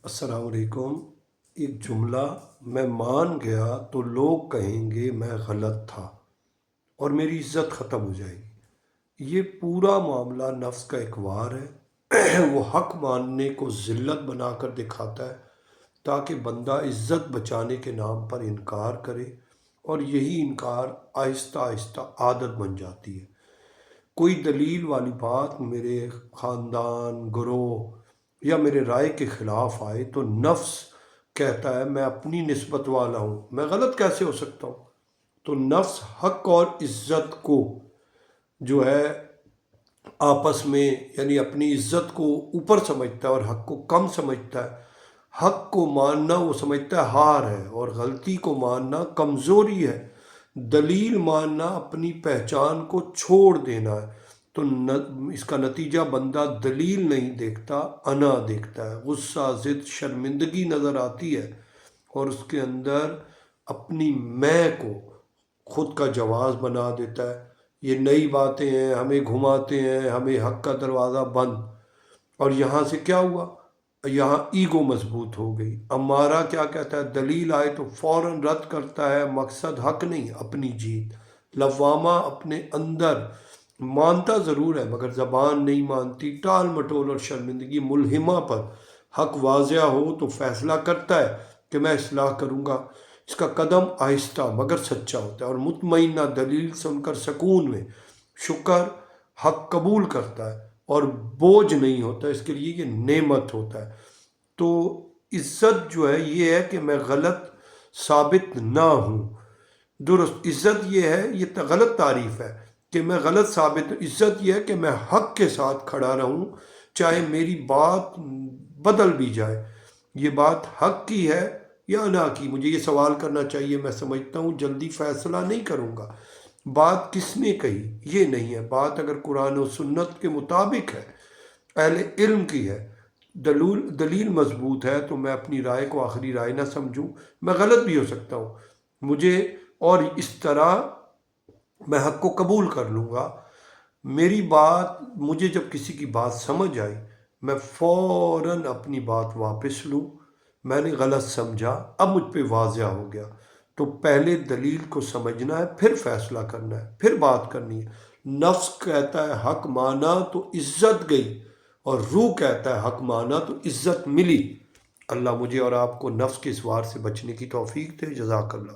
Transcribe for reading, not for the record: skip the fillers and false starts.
السلام علیکم۔ ایک جملہ: میں مان گیا تو لوگ کہیں گے میں غلط تھا اور میری عزت ختم ہو جائے گی۔ یہ پورا معاملہ نفس کا ایک وار ہے۔ وہ حق ماننے کو ذلت بنا کر دکھاتا ہے تاکہ بندہ عزت بچانے کے نام پر انکار کرے، اور یہی انکار آہستہ آہستہ عادت بن جاتی ہے۔ کوئی دلیل والی بات میرے خاندان، گروہ یا میرے رائے کے خلاف آئے تو نفس کہتا ہے میں اپنی نسبت والا ہوں، میں غلط کیسے ہو سکتا ہوں؟ تو نفس حق اور عزت کو جو ہے آپس میں، یعنی اپنی عزت کو اوپر سمجھتا ہے اور حق کو کم سمجھتا ہے۔ حق کو ماننا وہ سمجھتا ہے ہار ہے، اور غلطی کو ماننا کمزوری ہے۔ دلیل ماننا اپنی پہچان کو چھوڑ دینا ہے۔ تو اس کا نتیجہ بندہ دلیل نہیں دیکھتا، انا دیکھتا ہے۔ غصہ، ضد، شرمندگی نظر آتی ہے، اور اس کے اندر اپنی میں کو خود کا جواز بنا دیتا ہے۔ یہ نئی باتیں ہیں، ہمیں گھماتے ہیں، ہمیں حق کا دروازہ بند۔ اور یہاں سے کیا ہوا؟ یہاں ایگو مضبوط ہو گئی۔ امارہ کیا کہتا ہے؟ دلیل آئے تو فوراً رد کرتا ہے، مقصد حق نہیں اپنی جیت۔ لوامہ اپنے اندر مانتا ضرور ہے مگر زبان نہیں مانتی۔ ٹال مٹول اور شرمندگی ملہمہ پر حق واضح ہو تو فیصلہ کرتا ہے کہ میں اصلاح کروں گا۔ اس کا قدم آہستہ مگر سچا ہوتا ہے، اور مطمئنہ دلیل سن کر سکون میں شکر حق قبول کرتا ہے، اور بوجھ نہیں ہوتا، اس کے لیے یہ نعمت ہوتا ہے۔ تو عزت جو ہے یہ ہے کہ میں غلط ثابت نہ ہوں۔ درست عزت یہ ہے، یہ غلط تعریف ہے کہ میں غلط ثابت ہوں۔ عزت یہ ہے کہ میں حق کے ساتھ کھڑا رہوں، چاہے میری بات بدل بھی جائے۔ یہ بات حق کی ہے یا انا کی؟ مجھے یہ سوال کرنا چاہیے۔ میں سمجھتا ہوں جلدی فیصلہ نہیں کروں گا۔ بات کس نے کہی یہ نہیں ہے، بات اگر قرآن و سنت کے مطابق ہے، اہل علم کی ہے، دلیل مضبوط ہے، تو میں اپنی رائے کو آخری رائے نہ سمجھوں۔ میں غلط بھی ہو سکتا ہوں مجھے، اور اس طرح میں حق کو قبول کر لوں گا۔ میری بات، مجھے جب کسی کی بات سمجھ آئی، میں فوراً اپنی بات واپس لوں۔ میں نے غلط سمجھا، اب مجھ پہ واضح ہو گیا۔ تو پہلے دلیل کو سمجھنا ہے، پھر فیصلہ کرنا ہے، پھر بات کرنی ہے۔ نفس کہتا ہے حق مانا تو عزت گئی، اور روح کہتا ہے حق مانا تو عزت ملی۔ اللہ مجھے اور آپ کو نفس کے اس وار سے بچنے کی توفیق دے۔ جزاک اللہ۔